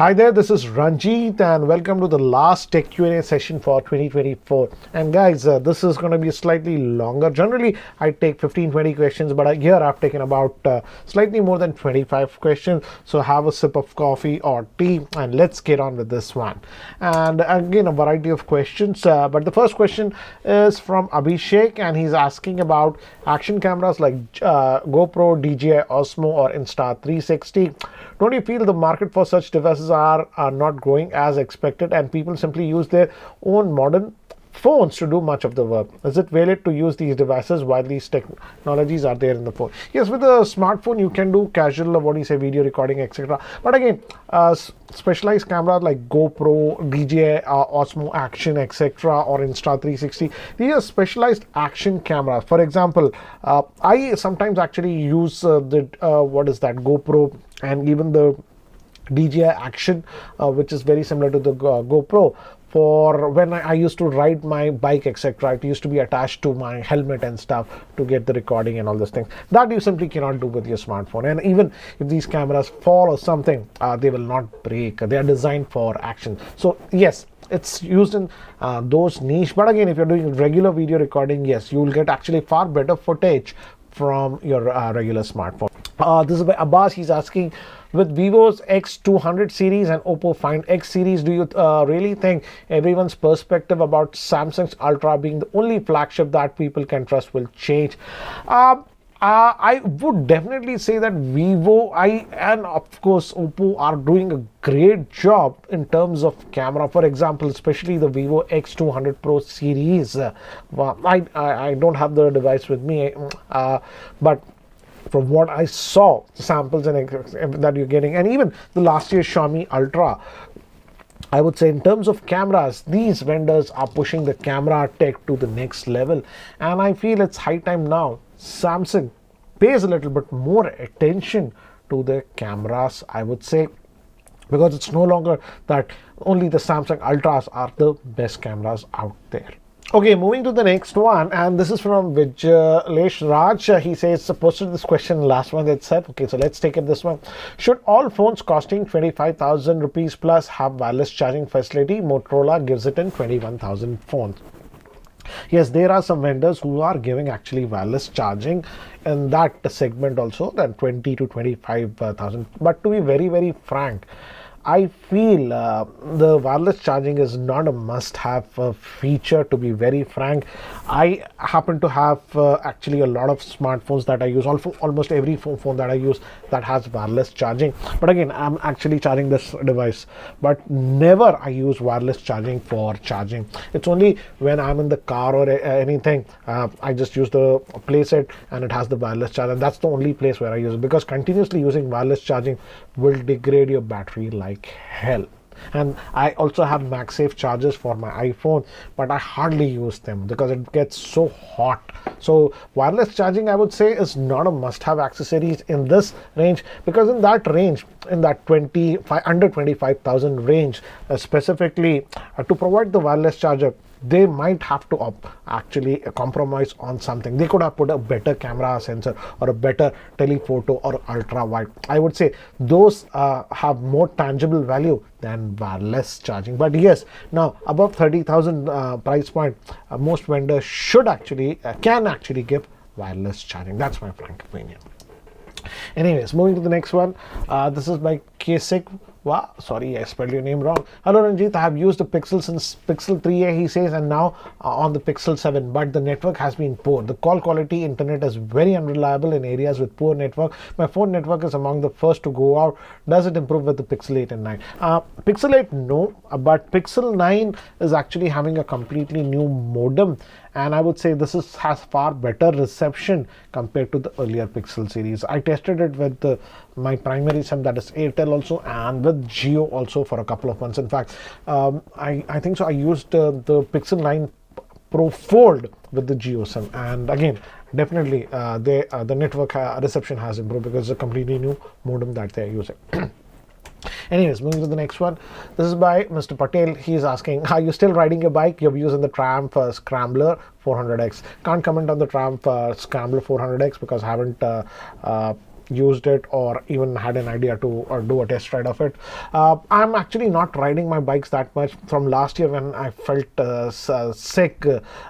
Hi there, this is Ranjit and welcome to the last Tech Q&A session for 2024. And guys, this is going to be slightly longer. Generally, I take 15-20 questions, but here I've taken about slightly more than 25 questions. So have a sip of coffee or tea and let's get on with this one. And again, a variety of questions. But the first question is from Abhishek and he's asking about action cameras like GoPro, DJI Osmo or Insta360. Don't you feel the market for such devices are not growing as expected and people simply use their own modern phones to do much of the work? Is it valid to use these devices while these technologies are there in the phone? Yes, with a smartphone you can do casual video recording, etc. But again, specialized cameras like GoPro, DJI, Osmo Action, etc. or Insta360, these are specialized action cameras. For example, I sometimes actually use GoPro and even the DJI Action, which is very similar to the GoPro, for when I used to ride my bike, etc. It used to be attached to my helmet and stuff to get the recording and all those things that you simply cannot do with your smartphone. And even if these cameras fall or something, they will not break. They are designed for action. So yes, it's used in those niche. But again, if you're doing regular video recording, yes, you will get actually far better footage from your regular smartphone. This is by Abbas. He's asking, with Vivo's X200 series and Oppo Find X series, do you really think everyone's perspective about Samsung's Ultra being the only flagship that people can trust will change? I would definitely say that Vivo and of course Oppo are doing a great job in terms of camera. For example, especially the Vivo X200 Pro series. I don't have the device with me, but from what I saw, the samples and that you're getting, and even the last year's Xiaomi Ultra, I would say in terms of cameras, these vendors are pushing the camera tech to the next level. And I feel it's high time now Samsung pays a little bit more attention to the cameras, I would say, because it's no longer that only the Samsung Ultras are the best cameras out there. Okay, moving to the next one, and this is from Vijaylesh Raj. He says, posted this question last one itself. Okay, so let's take it this one. Should all phones costing 25,000 rupees plus have wireless charging facility? Motorola gives it in 21,000 phones. Yes, there are some vendors who are giving actually wireless charging in that segment also, that 20 to 25,000. But to be very, very frank, I feel the wireless charging is not a must-have feature, to be very frank. I happen to have actually a lot of smartphones that I use, almost every phone that I use that has wireless charging. But again, I'm actually charging this device, but never I use wireless charging for charging. It's only when I'm in the car or anything, I just use the playset and it has the wireless charger. That's the only place where I use it, because continuously using wireless charging will degrade your battery like hell. And I also have MagSafe chargers for my iPhone, but I hardly use them because it gets so hot. So wireless charging, I would say, is not a must-have accessories in this range, because in that range, in that under 25,000 range, specifically to provide the wireless charger, they might have to actually compromise on something. They could have put a better camera sensor or a better telephoto or ultra wide. I would say those have more tangible value than wireless charging. But yes, now above 30,000 price point, most vendors should actually can actually give wireless charging. That's my frank opinion. Anyways, moving to the next one. This is by Kesik. Wow, sorry, I spelled your name wrong. Hello Ranjit, I have used the Pixel since Pixel 3a, he says, and now on the Pixel 7, but the network has been poor. The call quality internet is very unreliable in areas with poor network. My phone network is among the first to go out. Does it improve with the Pixel 8 and 9? Pixel 8, no, but Pixel 9 is actually having a completely new modem, and I would say this has far better reception compared to the earlier Pixel series. I tested it with my primary SIM, that is Airtel also, and with Jio also for a couple of months. In fact, I think so I used the Pixel 9 Pro Fold with the Jio SIM, and again, definitely the network reception has improved because it's a completely new modem that they're using. Anyways, moving to the next one. This is by Mr. Patel. He's asking, are you still riding your bike? You're using the Triumph Scrambler 400X. Can't comment on the Triumph Scrambler 400X because I haven't used it or even had an idea to do a test ride of it. I'm actually not riding my bikes that much. From last year when I felt sick,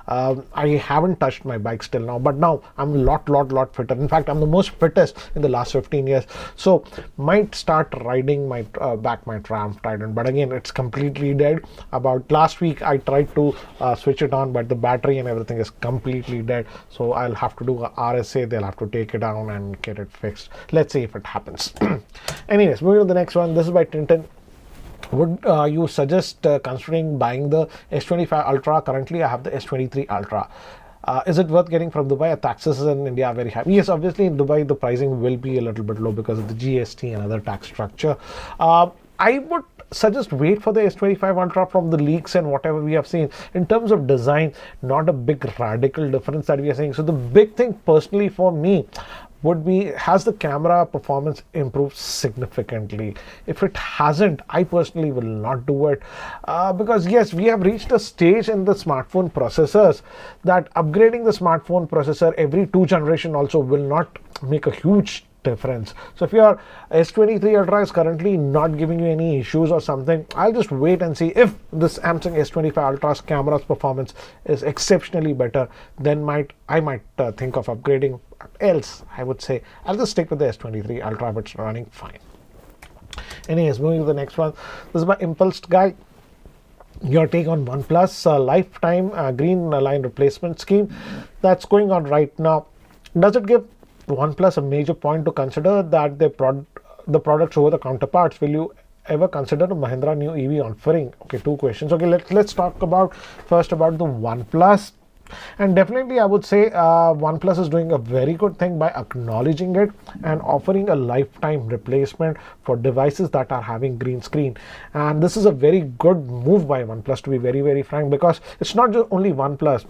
I haven't touched my bike till now, but now I'm a lot fitter. In fact, I'm the most fittest in the last 15 years. So might start riding my back my Triumph Titan, but again, it's completely dead. About last week I tried to switch it on, but the battery and everything is completely dead. So I'll have to do a RSA. They'll have to take it down and get it fixed. Let's see if it happens. Anyways, moving to the next one. This is by Tintin. Would you suggest considering buying the S25 Ultra? Currently I have the S23 Ultra. Is it worth getting from Dubai? Taxes in India are very high. Yes, obviously in Dubai the pricing will be a little bit low because of the GST and other tax structure. I would suggest wait for the S25 Ultra. From the leaks and whatever we have seen in terms of design, not a big radical difference that we are seeing. So the big thing personally for me would be, has the camera performance improved significantly? If it hasn't, I personally will not do it, because yes, we have reached a stage in the smartphone processors that upgrading the smartphone processor every 2 generations also will not make a huge difference. So if your S23 Ultra is currently not giving you any issues or something, I'll just wait and see if this Samsung S25 Ultra's camera's performance is exceptionally better. Then I might think of upgrading. Else, I would say I'll just stick with the S23 Ultra if it's running fine. Anyways, moving to the next one. This is by Impulse Guy. Your take on OnePlus lifetime green line replacement scheme that's going on right now. Does it give OnePlus a major point to consider that the products over the counterparts? Will you ever consider a Mahindra new EV offering? Okay, 2 questions. Okay, let's talk first about the OnePlus. And definitely I would say OnePlus is doing a very good thing by acknowledging it and offering a lifetime replacement for devices that are having green screen. And this is a very good move by OnePlus, to be very frank, because it's not just only OnePlus.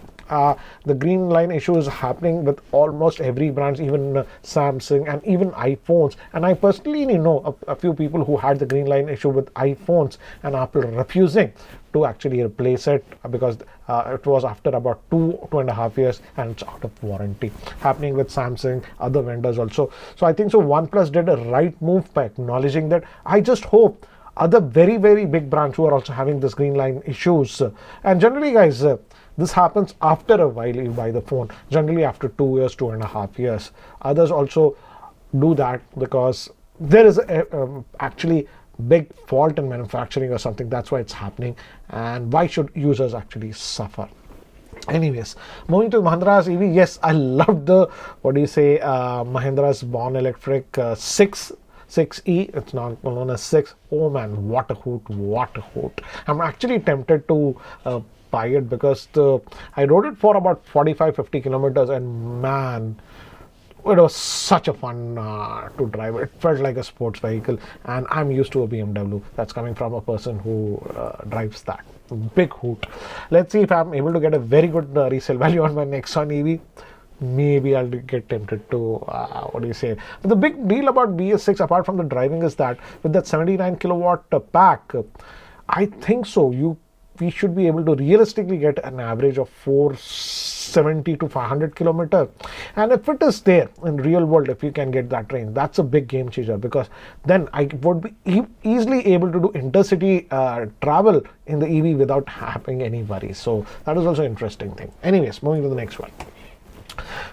The green line issue is happening with almost every brand, even Samsung and even iPhones. And I personally know a few people who had the green line issue with iPhones and Apple refusing to actually replace it because it was after about 2.5 years and it's out of warranty. Happening with Samsung, other vendors also. So I think so OnePlus did a right move by acknowledging that. I just hope other very big brands who are also having this green line issues, and generally guys, this happens after a while you buy the phone, generally after 2 years, 2.5 years. Others also do that because there is actually big fault in manufacturing or something. That's why it's happening, and why should users actually suffer? Anyways, moving to Mahindra's EV. Yes, I loved the Mahindra's Born Electric 6E. It's not known as 6. Oh man, what a hoot. I'm actually tempted to buy it because I rode it for about 45-50 kilometers, and man, it was such a fun to drive. It felt like a sports vehicle, and I'm used to a BMW. That's coming from a person who drives that. Big hoot. Let's see if I'm able to get a very good resale value on my Nexon EV. Maybe I'll get tempted to the big deal about BS6 apart from the driving is that with that 79 kilowatt pack, I think so we should be able to realistically get an average of 470 to 500 kilometers. And if it is there in real world, if you can get that range, that's a big game changer, because then I would be easily able to do intercity travel in the EV without having any worries. So that is also an interesting thing. Anyways, moving to the next one.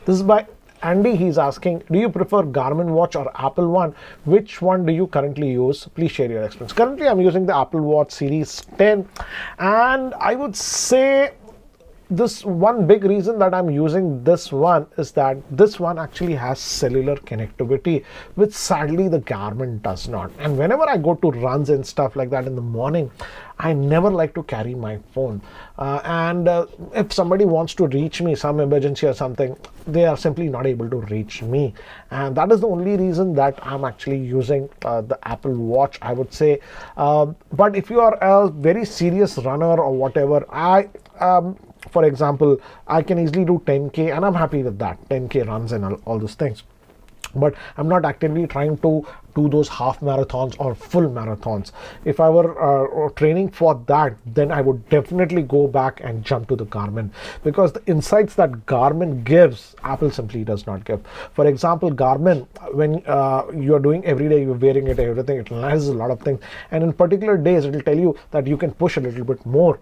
This is by Andy. He's asking, do you prefer Garmin watch or Apple One? Which one do you currently use? Please share your experience. Currently I'm using the Apple Watch Series 10, and I would say this one big reason that I'm using this one is that this one actually has cellular connectivity, which sadly the Garmin does not. And whenever I go to runs and stuff like that in the morning, I never like to carry my phone. And if somebody wants to reach me, some emergency or something, they are simply not able to reach me. And that is the only reason that I'm actually using the Apple Watch, I would say. But if you are a very serious runner or whatever, for example, I can easily do 10K and I'm happy with that, 10K runs and all those things. But I'm not actively trying to do those half marathons or full marathons. If I were training for that, then I would definitely go back and jump to the Garmin, because the insights that Garmin gives, Apple simply does not give. For example, Garmin, when you're doing every day, you're wearing it, everything, it analyzes a lot of things, and in particular days it will tell you that you can push a little bit more,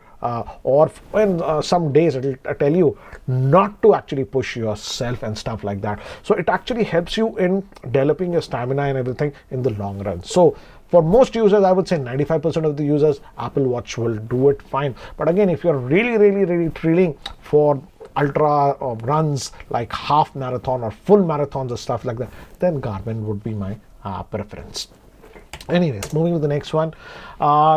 or when some days it will tell you not to actually push yourself and stuff like that. So it actually helps you in developing your stamina and everything in the long run. So for most users, I would say 95% of the users, Apple Watch will do it fine. But again, if you're really training for ultra runs like half marathon or full marathons or stuff like that, then Garmin would be my preference. Anyways, moving to the next one.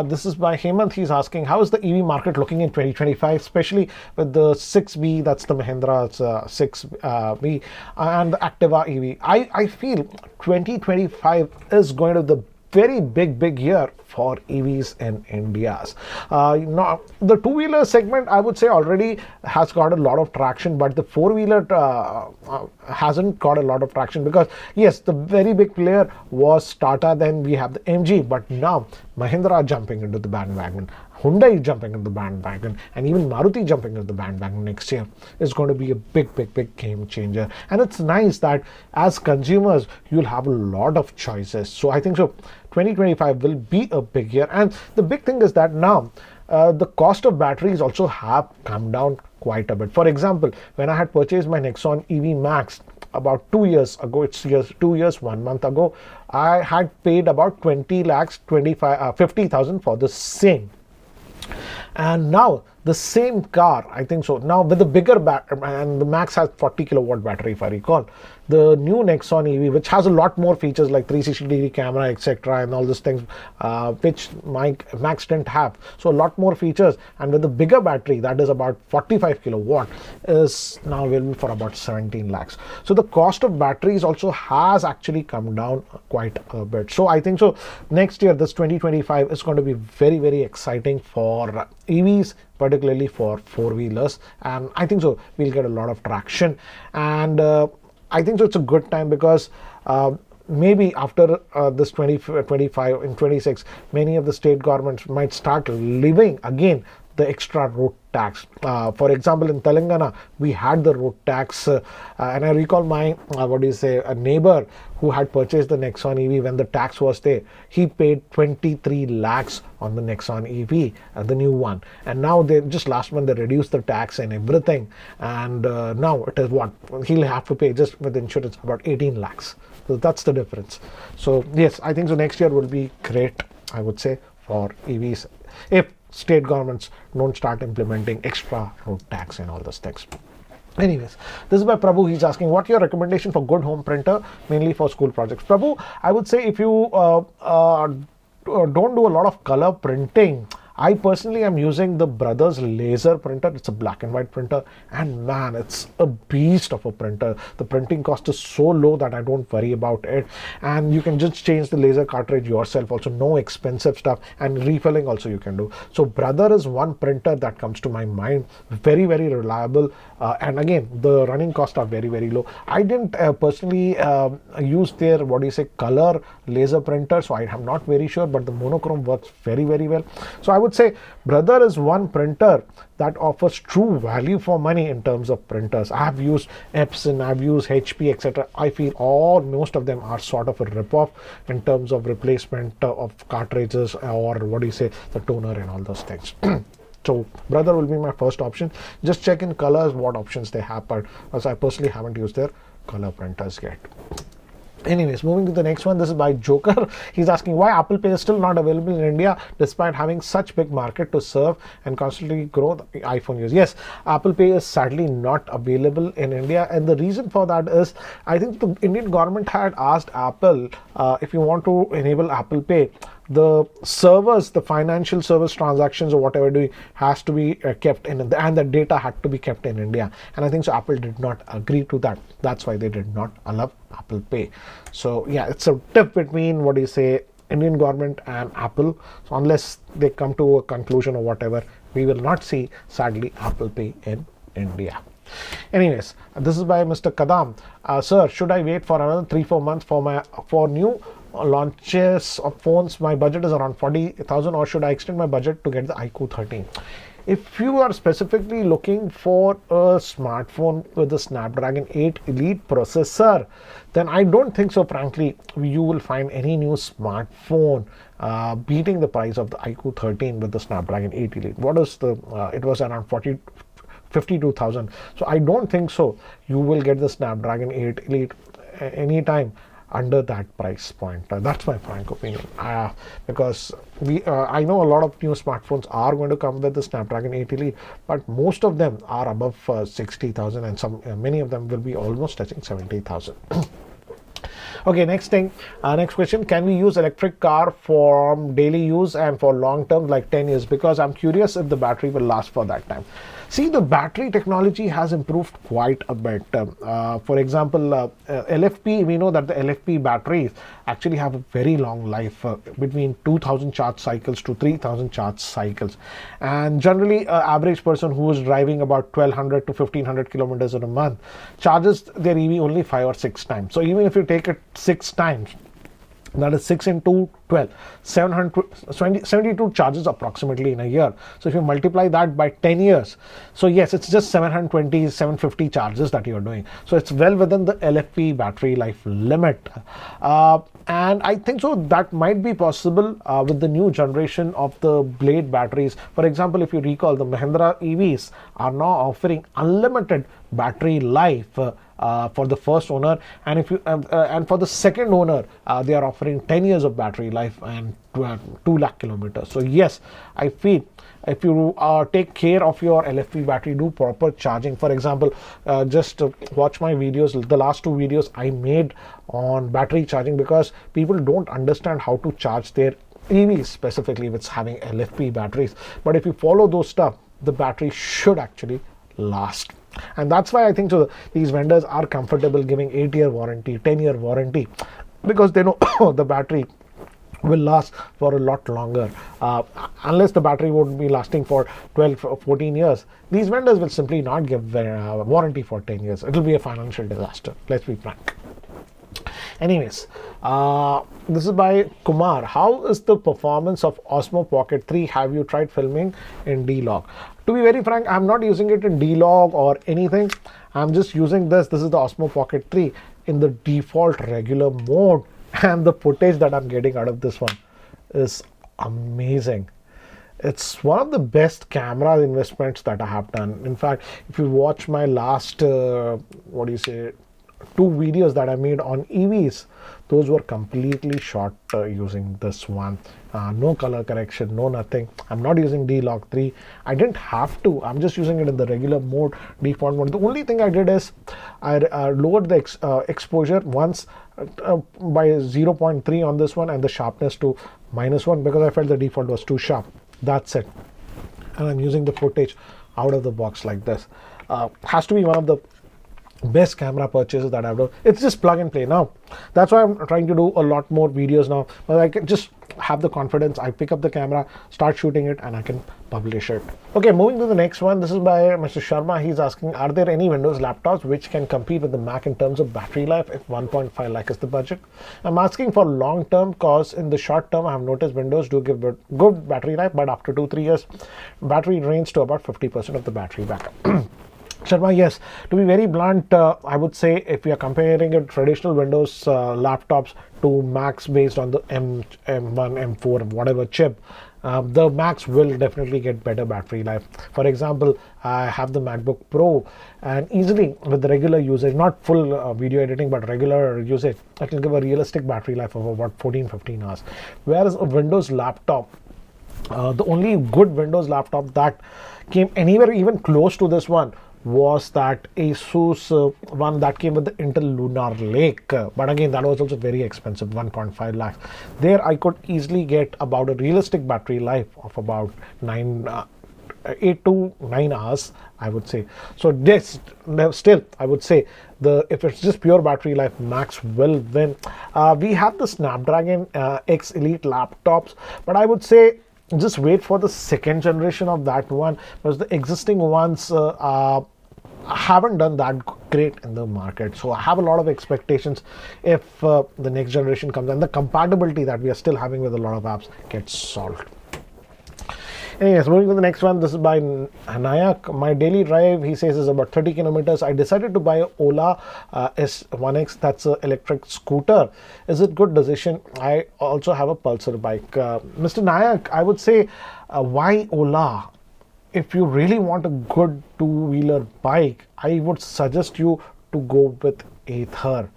This is by Hemant. He's asking, how is the EV market looking in 2025, especially with the 6B, that's the Mahindra's 6B, and the Activa EV. I feel 2025 is going to be the very big year for EVs in India. Now, the two-wheeler segment, I would say, already has got a lot of traction, but the four-wheeler hasn't got a lot of traction, because yes, the very big player was Tata, then we have the MG, but now Mahindra jumping into the bandwagon, Hyundai jumping into the bandwagon, and even Maruti jumping into the bandwagon next year is going to be a big game changer. And it's nice that as consumers, you'll have a lot of choices. So I think so 2025 will be a big year. And the big thing is that now the cost of batteries also have come down quite a bit. For example, when I had purchased my Nexon EV Max about 2 years ago, 2 years, 1 month ago, I had paid about 20 lakhs, 50,000 for the same. And now the same car, I think so, now with the bigger battery, and the Max has 40 kilowatt battery if I recall, the new Nexon EV, which has a lot more features like 360-degree camera, etc., and all these things, which my Max didn't have. So a lot more features, and with the bigger battery, that is about 45 kilowatt, is now available for about 17 lakhs. So the cost of batteries also has actually come down quite a bit. So I think so next year, this 2025 is going to be very exciting for EVs, particularly for four-wheelers, and I think so we'll get a lot of traction. And I think so it's a good time, because maybe after this 2025 and 26, many of the state governments might start levying again the extra road tax. For example, in Telangana, we had the road tax, and I recall my a neighbor who had purchased the Nexon EV. When the tax was there, he paid 23 lakhs on the Nexon EV, the new one, and now they just last month they reduced the tax and everything, and now it is what he'll have to pay just with insurance about 18 lakhs. So that's the difference. So yes, I think so next year will be great, I would say, for EVs, if state governments don't start implementing extra road tax and all those things. Anyways, this is by Prabhu. He's asking, what your recommendation for good home printer, mainly for school projects? Prabhu, I would say if you don't do a lot of color printing, I personally am using the Brothers laser printer. It's a black and white printer, and man, it's a beast of a printer. The printing cost is so low that I don't worry about it, and you can just change the laser cartridge yourself also, no expensive stuff, and refilling also you can do. So Brother is one printer that comes to my mind, very reliable, and again the running costs are very low. I didn't personally use their color laser printer, so I am not very sure, but the monochrome works very well. So I would say Brother is one printer that offers true value for money in terms of printers. I have used Epson, I've used HP, etc. I feel most of them are sort of a rip-off in terms of replacement of cartridges, or the toner and all those things. So Brother will be my first option. Just check in colors what options they have, but as I personally haven't used their color printers yet. Anyways, moving to the next one. This is by Joker. He's asking why Apple Pay is still not available in India despite having such big market to serve and constantly grow the iPhone use. Yes, Apple Pay is sadly not available in India, and the reason for that is I think the Indian government had asked Apple if you want to enable Apple Pay, the servers, the financial service transactions or whatever doing has to be kept in, and the data had to be kept in India. And I think so Apple did not agree to that. That's why they did not allow Apple Pay. So yeah, it's a diff between Indian government and Apple. So unless they come to a conclusion or whatever, we will not see sadly Apple Pay in India. Anyways, this is by Mr. Kadam. Sir, should I wait for another 3-4 months for new launches of phones, my budget is around 40,000, or should I extend my budget to get the iQOO 13? If you are specifically looking for a smartphone with the Snapdragon 8 Elite processor, then I don't think so, frankly, you will find any new smartphone beating the price of the iQOO 13 with the Snapdragon 8 Elite. What is the, it was around 52,000. So I don't think so you will get the Snapdragon 8 Elite anytime under that price point. That's my frank opinion, because I know a lot of new smartphones are going to come with the Snapdragon 8 Elite, but most of them are above 60,000, and many of them will be almost touching 70,000. Okay, next question: can we use electric car for daily use and for long term, like 10 years? Because I'm curious if the battery will last for that time. See, the battery technology has improved quite a bit. For example, LFP, we know that the LFP batteries actually have a very long life, between 2000 charge cycles to 3000 charge cycles. And generally, an average person who is driving about 1200 to 1500 kilometers in a month charges their EV only 5 or 6 times. So even if you take it 6 times, that is 6 into 12, 72 charges approximately in a year. So if you multiply that by 10 years, so yes, it's just 720, 750 charges that you're doing. So it's well within the LFP battery life limit. And I think so that might be possible with the new generation of the Blade batteries. For example, if you recall, the Mahindra EVs are now offering unlimited battery life for the first owner, and if you and for the second owner, they are offering 10 years of battery life and 2 lakh kilometers. So yes, I feel if you take care of your LFP battery, do proper charging. For example, just watch my videos, the last 2 videos I made on battery charging, because people don't understand how to charge their EVs, specifically with having LFP batteries. But if you follow those stuff, the battery should actually last. And that's why I think so these vendors are comfortable giving 8-year warranty, 10-year warranty, because they know the battery will last for a lot longer. Unless the battery would be lasting for 12 or 14 years, these vendors will simply not give warranty for 10 years. It will be a financial disaster, let's be frank. Anyways, this is by Kumar. How is the performance of Osmo Pocket 3? Have you tried filming in D-Log? To be very frank, I'm not using it in D-Log or anything. I'm just using this. This is the Osmo Pocket 3 in the default regular mode. And the footage that I'm getting out of this one is amazing. It's one of the best camera investments that I have done. In fact, if you watch my last, 2 videos that I made on EVs, those were completely shot using this one. No color correction, no nothing. I'm not using D-Log 3. I didn't have to. I'm just using it in the regular mode, default mode. The only thing I did is I lowered the exposure once by 0.3 on this one, and the sharpness to -1, because I felt the default was too sharp. That's it. And I'm using the footage out of the box like this. Has to be one of the best camera purchases that I've done. It's just plug and play now. That's why I'm trying to do a lot more videos now, but I can just have the confidence. I pick up the camera, start shooting it, and I can publish it. Okay, moving to the next one. This is by Mr. Sharma. He's asking, are there any Windows laptops which can compete with the Mac in terms of battery life if 1.5 lakh is the budget? I'm asking for long term, cause in the short term I have noticed Windows do give good battery life, but after 2-3 years battery drains to about 50% of the battery backup. Sharma, yes, to be very blunt, I would say if we are comparing a traditional Windows laptops to Macs based on the M1, M4, whatever chip, the Macs will definitely get better battery life. For example, I have the MacBook Pro, and easily with the regular usage, not full video editing, but regular usage, I can give a realistic battery life of about 14-15 hours. Whereas a Windows laptop, the only good Windows laptop that came anywhere even close to this one was that Asus one that came with the Intel Lunar Lake, but again that was also very expensive, 1.5 lakhs. There I could easily get about a realistic battery life of about 8 to 9 hours, I would say. So this still I would say if it's just pure battery life, Macs will win. We have the Snapdragon X Elite laptops, but I would say just wait for the second generation of that one, because the existing ones haven't done that great in the market. So I have a lot of expectations if the next generation comes and the compatibility that we are still having with a lot of apps gets solved. Anyways, moving to the next one. This is by Nayak. My daily drive, he says, is about 30 kilometers. I decided to buy a Ola S1X. That's an electric scooter. Is it good decision? I also have a Pulsar bike. Mr. Nayak, I would say, why Ola? If you really want a good two-wheeler bike, I would suggest you to go with Ather.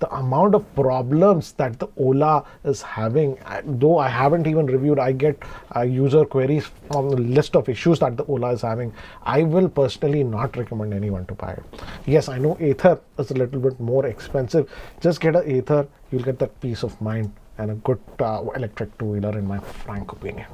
The amount of problems that the Ola is having, though I haven't even reviewed, I get user queries from the list of issues that the Ola is having. I will personally not recommend anyone to buy it. Yes, I know Ather is a little bit more expensive. Just get an Ather, you'll get that peace of mind and a good electric two-wheeler, in my frank opinion.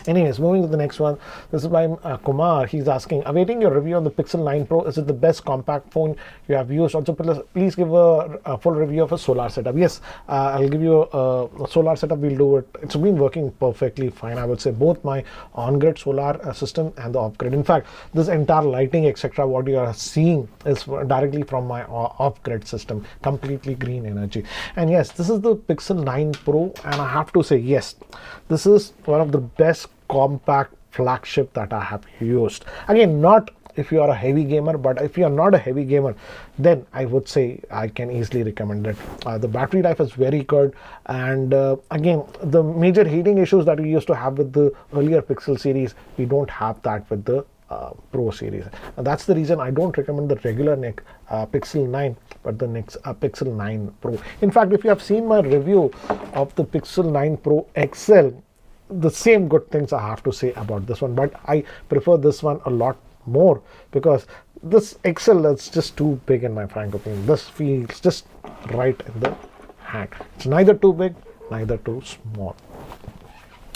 Anyways, moving to the next one. This is by Kumar. He's asking, awaiting your review on the Pixel 9 Pro. Is it the best compact phone you have used? Also, please give a full review of a solar setup. Yes, I'll give you a solar setup. We'll do it. It's been working perfectly fine. I would say both my on-grid solar system and the off-grid. In fact, this entire lighting, etc., what you are seeing is directly from my off-grid system, completely green energy. And yes, this is the Pixel 9 Pro, and I have to say, yes, this is one of the best compact flagship that I have used. Again, not if you are a heavy gamer, but if you are not a heavy gamer, then I would say I can easily recommend it. The battery life is very good, and again, the major heating issues that we used to have with the earlier Pixel series, we don't have that with the Pro series. And that's the reason I don't recommend the regular Pixel 9, but the next Pixel 9 Pro. In fact, if you have seen my review of the Pixel 9 Pro XL, the same good things I have to say about this one, but I prefer this one a lot more because this XL is just too big, in my frank opinion. This feels just right in the hand. It's neither too big, neither too small.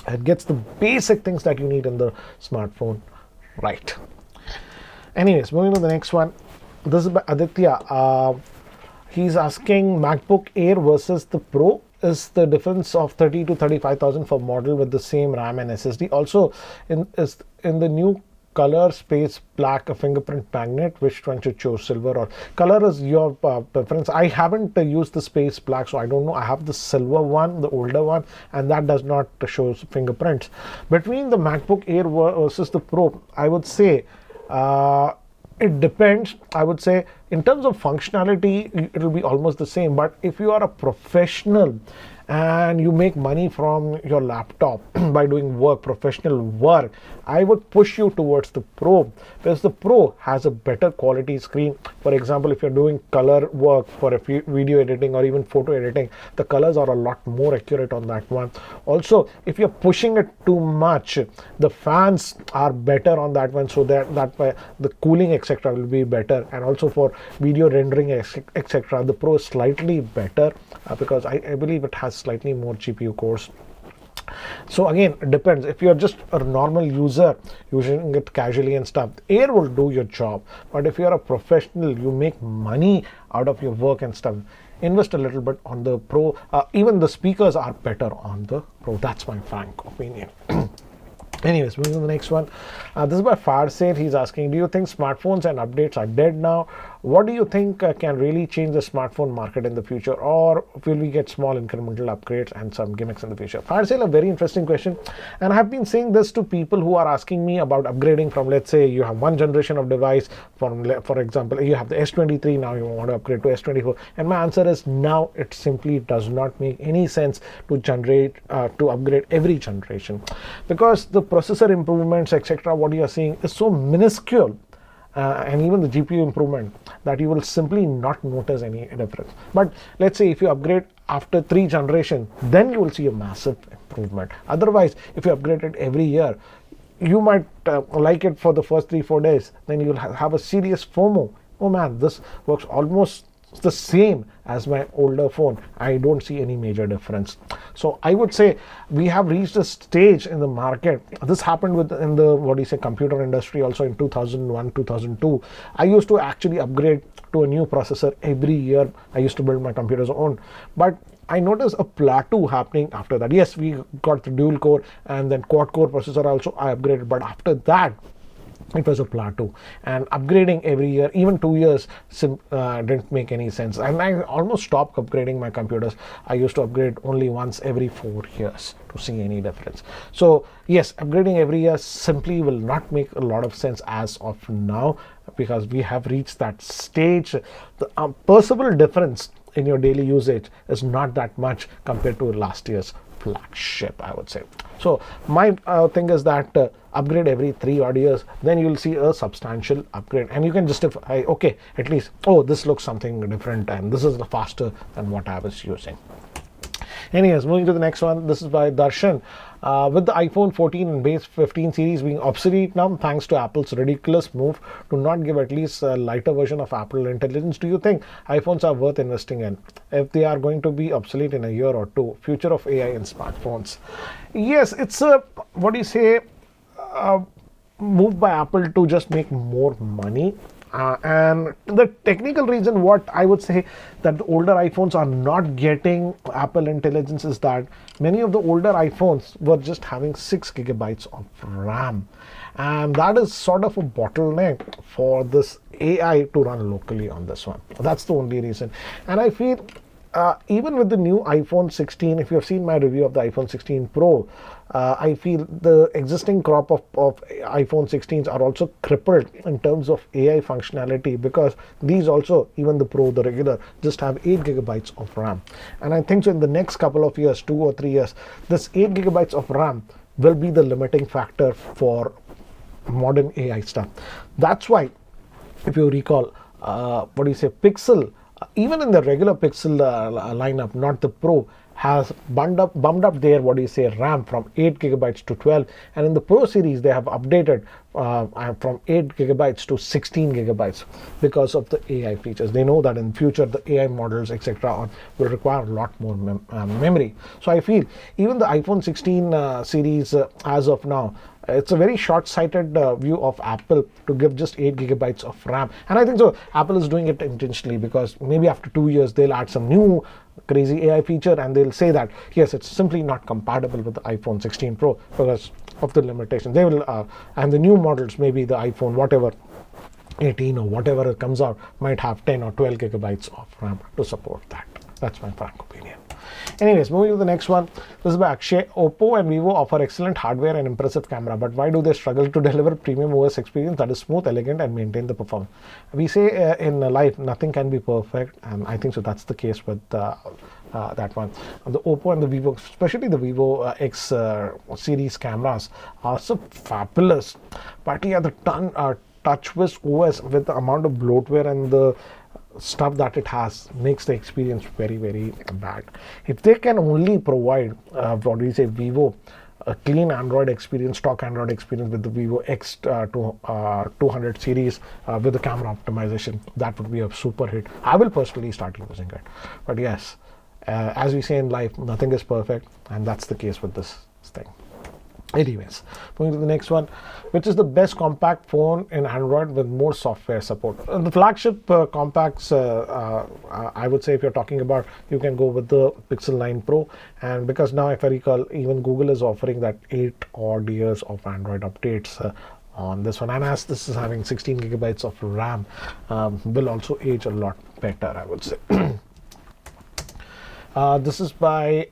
It gets the basic things that you need in the smartphone right. Anyways, moving to the next one. This is by Aditya. He's asking, MacBook Air versus the Pro. Is the difference of 30 to 35,000 for model with the same RAM and SSD? Also, in the new color space black, a fingerprint magnet, which one should choose, silver or color is your preference. I haven't used the space black, so I don't know. I have the silver one, the older one, and that does not show fingerprints. Between the MacBook Air versus the Pro, I would say it depends. I would say in terms of functionality, it will be almost the same. But if you are a professional and you make money from your laptop by doing work, professional work, I would push you towards the Pro, because the Pro has a better quality screen. For example, if you're doing color work for a video editing or even photo editing, the colors are a lot more accurate on that one. Also, if you're pushing it too much, the fans are better on that one, so that way the cooling etc. will be better. And also for video rendering etc., the Pro is slightly better because I believe it has slightly more GPU cores. So again, it depends. If you're just a normal user using it casually and stuff, Air will do your job. But if you're a professional, you make money out of your work and stuff, invest a little bit on the Pro. Even the speakers are better on the Pro. That's my frank opinion. Anyways, moving to the next one. This is by Farsad. He's asking, do you think smartphones and updates are dead now? What do you think can really change the smartphone market in the future, or will we get small incremental upgrades and some gimmicks in the future? Farsad, a very interesting question, and I have been saying this to people who are asking me about upgrading from, let's say you have one generation of device, for example, you have the S23, now you want to upgrade to S24, and my answer is now it simply does not make any sense to upgrade every generation, because the processor improvements etc. what you are seeing is so minuscule, and even the GPU improvement, that you will simply not notice any difference. But let's say if you upgrade after 3 generations, then you will see a massive improvement. Otherwise, if you upgrade it every year, you might like it for the first 3-4 days, then you will have a serious FOMO. Oh man, this works almost the same as my older phone. I don't see any major difference. So I would say we have reached a stage in the market. This happened in the computer industry also in 2001, 2002. I used to actually upgrade to a new processor every year. I used to build my computer's own, but I noticed a plateau happening after that. Yes, we got the dual core and then quad core processor also I upgraded, but after that It was a plateau, and upgrading every year, even 2 years, didn't make any sense. And I almost stopped upgrading my computers. I used to upgrade only once every 4 years to see any difference. So yes, upgrading every year simply will not make a lot of sense as of now, because we have reached that stage. The perceivable difference in your daily usage is not that much compared to last year's flagship, I would say. So my thing is that upgrade every 3 odd years, then you'll see a substantial upgrade, and you can justify, okay, at least, oh, this looks something different and this is faster than what I was using. Anyways, moving to the next one. This is by Darshan. With the iPhone 14 and base 15 series being obsolete now, thanks to Apple's ridiculous move to not give at least a lighter version of Apple Intelligence, do you think iPhones are worth investing in if they are going to be obsolete in a year or two? Future of AI in smartphones. Yes, it's a, what do you say, move by Apple to just make more money. And the technical reason, what I would say that the older iPhones are not getting Apple Intelligence, is that many of the older iPhones were just having 6 gigabytes of RAM, and that is sort of a bottleneck for this AI to run locally on this one. That's the only reason. And I feel even with the new iPhone 16, if you have seen my review of the iPhone 16 Pro, I feel the existing crop of iPhone 16s are also crippled in terms of AI functionality, because these also, even the Pro, the regular, just have 8 gigabytes of RAM. And I think so in the next couple of years, 2 or 3 years, this 8 gigabytes of RAM will be the limiting factor for modern AI stuff. That's why, if you recall, Pixel, even in the regular Pixel lineup, not the Pro, has bumped up their RAM from 8 gigabytes to 12, and in the Pro series they have updated from 8 gigabytes to 16 gigabytes because of the AI features. They know that in future the AI models, etc., will require a lot more memory. So I feel even the iPhone 16 series as of now, it's a very short-sighted view of Apple to give just 8 gigabytes of RAM. And I think so Apple is doing it intentionally, because maybe after 2 years they'll add some new crazy AI feature and they'll say that yes, it's simply not compatible with the iPhone 16 Pro because of the limitations. They will and the new models, maybe the iPhone whatever 18 or whatever it comes out, might have 10 or 12 gigabytes of RAM to support that. That's my frank opinion. Anyways, moving to the next one. This is by Akshay. Oppo and Vivo offer excellent hardware and impressive camera, but why do they struggle to deliver premium OS experience that is smooth, elegant, and maintain the performance? We say in life nothing can be perfect, and I think so that's the case with that one. The Oppo and the Vivo, especially the Vivo X series cameras, are so fabulous. But yeah, the TouchWiz OS, with the amount of bloatware and the stuff that it has, makes the experience very, very bad. If they can only provide Vivo a clean Android experience, stock Android experience with the Vivo X 200 series with the camera optimization, that would be a super hit. I will personally start using it. But yes, as we say in life, nothing is perfect, and that's the case with this thing. Anyways, moving to the next one. Which is the best compact phone in Android with more software support? The flagship compacts, I would say, if you're talking about, you can go with the Pixel 9 Pro. And because now, if I recall, even Google is offering that 8 odd years of Android updates on this one. And as this is having 16 gigabytes of RAM, will also age a lot better, I would say. This is by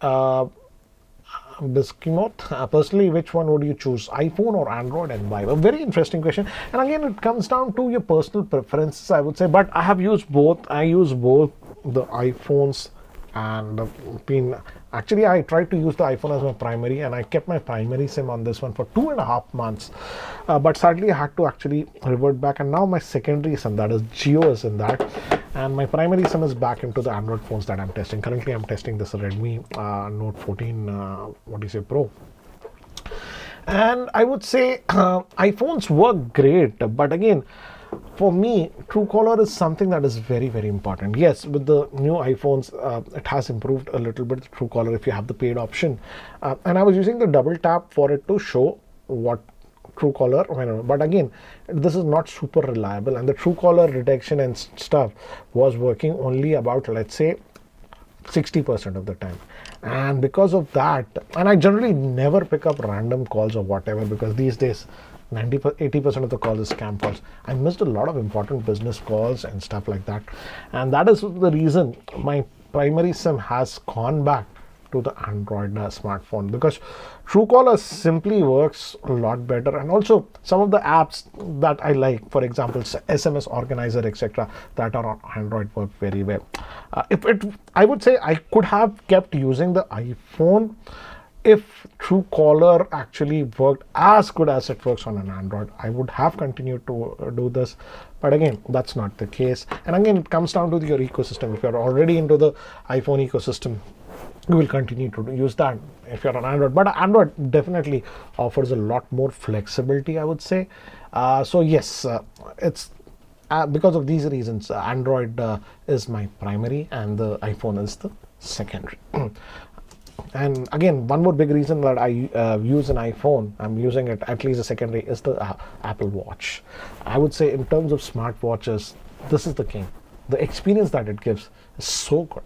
Biskimot. Personally, which one would you choose, iPhone or Android, and why? A very interesting question. And again, it comes down to your personal preferences, I would say. But I have used both. I use both the iPhones and actually I tried to use the iPhone as my primary, and I kept my primary SIM on this one for 2.5 months. But sadly, I had to actually revert back, and now my secondary SIM, that is Jio, is in that, and my primary SIM is back into the Android phones that I'm testing. Currently, I'm testing this Redmi Note 14 Pro. And I would say iPhones work great, but again, for me, Truecaller is something that is very, very important. Yes, with the new iPhones, it has improved a little bit, Truecaller, if you have the paid option. And I was using the double tap for it to show what Truecaller, but again, this is not super reliable, and the Truecaller detection and stuff was working only about, let's say, 60% of the time. And because of that, and I generally never pick up random calls or whatever, because these days 80% of the calls is scam calls. I missed a lot of important business calls and stuff like that, and that is the reason my primary SIM has gone back to the Android smartphone, because Truecaller simply works a lot better, and also some of the apps that I like, for example SMS organizer, etc., that are on Android work very well. I would say I could have kept using the iPhone if Truecaller actually worked as good as it works on an Android. I would have continued to do this, but again, that's not the case. And again, it comes down to your ecosystem. If you're already into the iPhone ecosystem, you will continue to use that if you're on Android. But Android definitely offers a lot more flexibility, I would say. So yes, it's because of these reasons, Android is my primary and the iPhone is the secondary. And again, one more big reason that I use an iPhone, I'm using it at least a secondary, is the Apple Watch. I would say in terms of smartwatches, this is the king. The experience that it gives is so good.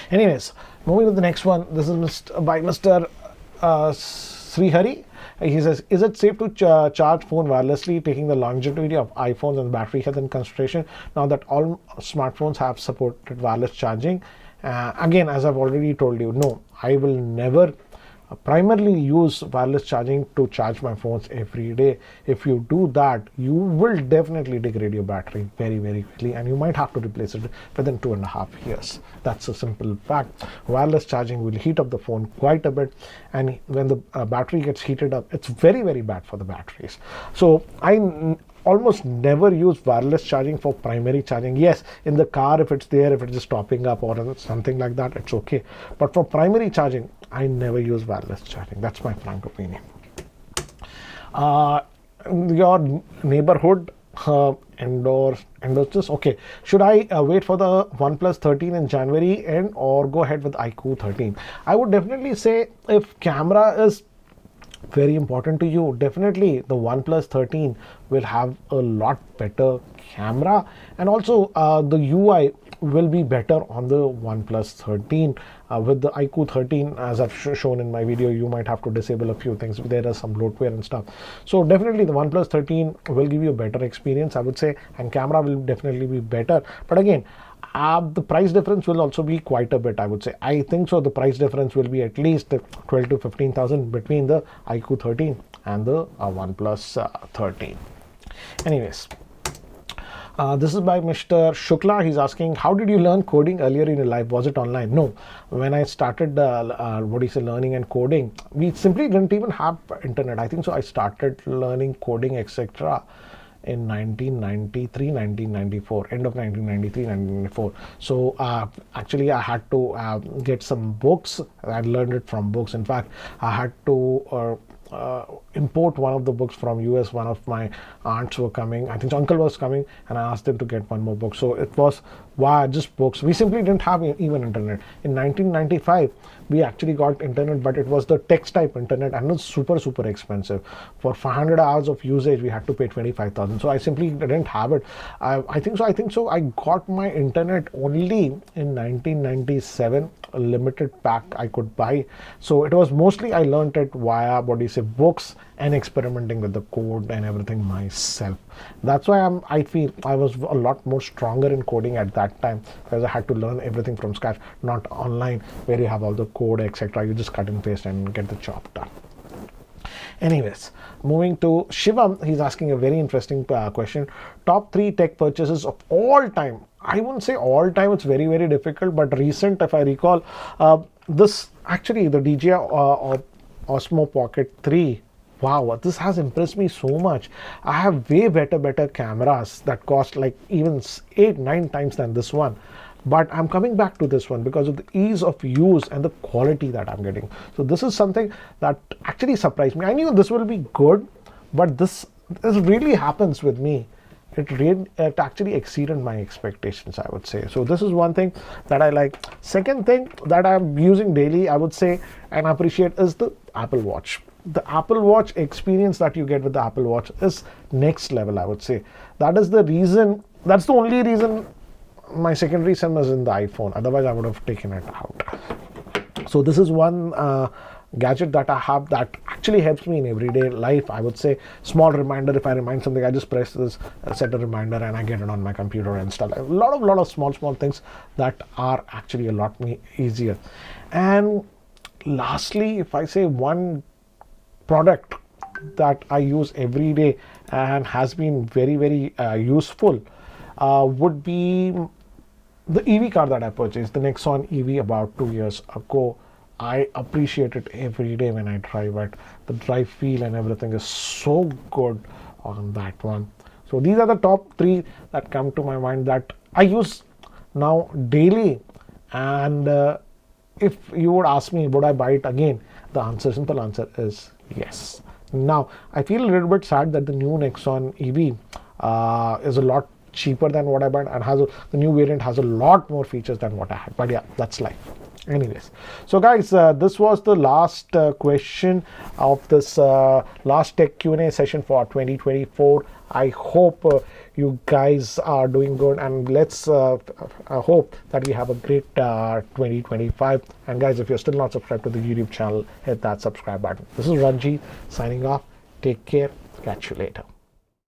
Anyways, moving to the next one. This is by Mr. Srihari. He says, is it safe to charge phone wirelessly, taking the longevity of iPhones and battery health in consideration, now that all smartphones have supported wireless charging? Again, as I've already told you, no, I will never primarily use wireless charging to charge my phones every day. If you do that, you will definitely degrade your battery very, very quickly, and you might have to replace it within 2.5 years. That's a simple fact. Wireless charging will heat up the phone quite a bit, and when the battery gets heated up, it's very, very bad for the batteries. So I almost never use wireless charging for primary charging. Yes, in the car, if it's there, if it's just topping up or something like that, it's okay. But for primary charging, I never use wireless charging. That's my frank opinion. Your neighborhood endorse this. Okay, should I wait for the OnePlus 13 in January end or go ahead with iQOO 13? I would definitely say, if camera is very important to you, definitely the OnePlus 13 will have a lot better camera, and also the UI will be better on the OnePlus 13. With the iQOO 13, as I've shown in my video, you might have to disable a few things. There are some bloatware and stuff. So definitely the OnePlus 13 will give you a better experience, I would say, and camera will definitely be better. But again, the price difference will also be quite a bit, I would say. I think so the price difference will be at least 12 to 15,000 between the iQOO 13 and the OnePlus 13. Anyways, this is by Mr. Shukla. He's asking, how did you learn coding earlier in your life? Was it online? No. When I started learning and coding, we simply didn't even have internet. I think so I started learning coding, etc., in 1993, 1994, end of 1993, 1994. So actually I had to get some books. I learned it from books. In fact, I had to import one of the books from US. One of my aunts were coming, I think uncle was coming, and I asked them to get one more book. So it was just books. We simply didn't have even internet. In 1995 we actually got internet, but it was the text type internet, and it was super expensive. For 500 hours of usage we had to pay 25,000. So I simply didn't have it. I think so I got my internet only in 1997, a limited pack I could buy. So it was mostly, I learned it via books and experimenting with the code and everything myself. That's why I feel I was a lot more stronger in coding at that time, because I had to learn everything from scratch, not online where you have all the code, etc. You just cut and paste and get the job done. Anyways, moving to Shivam, he's asking a very interesting question. Top 3 tech purchases of all time. I wouldn't say all time, it's very difficult, but recent, if I recall, this actually the DJI Osmo Pocket 3. Wow, this has impressed me so much. I have way better cameras that cost like even 8-9 times than this one. But I'm coming back to this one because of the ease of use and the quality that I'm getting. So this is something that actually surprised me. I knew this will be good, but this really happens with me. It actually exceeded my expectations, I would say. So this is one thing that I like. Second thing that I'm using daily, I would say, and appreciate, is the Apple Watch. The Apple Watch experience that you get with the Apple Watch is next level, I would say. That is the reason, that's the only reason my secondary SIM is in the iPhone, otherwise I would have taken it out. So this is one gadget that I have that actually helps me in everyday life. I would say small reminder. If I remind something, I just press this, set a reminder, and I get it on my computer and install. A lot of small things that are actually a lot easier. And lastly, if I say one product that I use every day and has been very useful, would be the EV car that I purchased, the Nexon EV, about 2 years ago. I appreciate it every day when I drive it. The drive feel and everything is so good on that one. So these are the top 3 that come to my mind that I use now daily. And if you would ask me, would I buy it again? The simple answer is yes. Now, I feel a little bit sad that the new Nexon EV is a lot cheaper than what I bought, and the new variant has a lot more features than what I had. But yeah, that's life. Anyways, so guys, this was the last question of this last tech Q&A session for 2024. I hope you guys are doing good, and let's hope that we have a great 2025. And guys, if you're still not subscribed to the YouTube channel, hit that subscribe button. This is Ranjit signing off. Take care. Catch you later.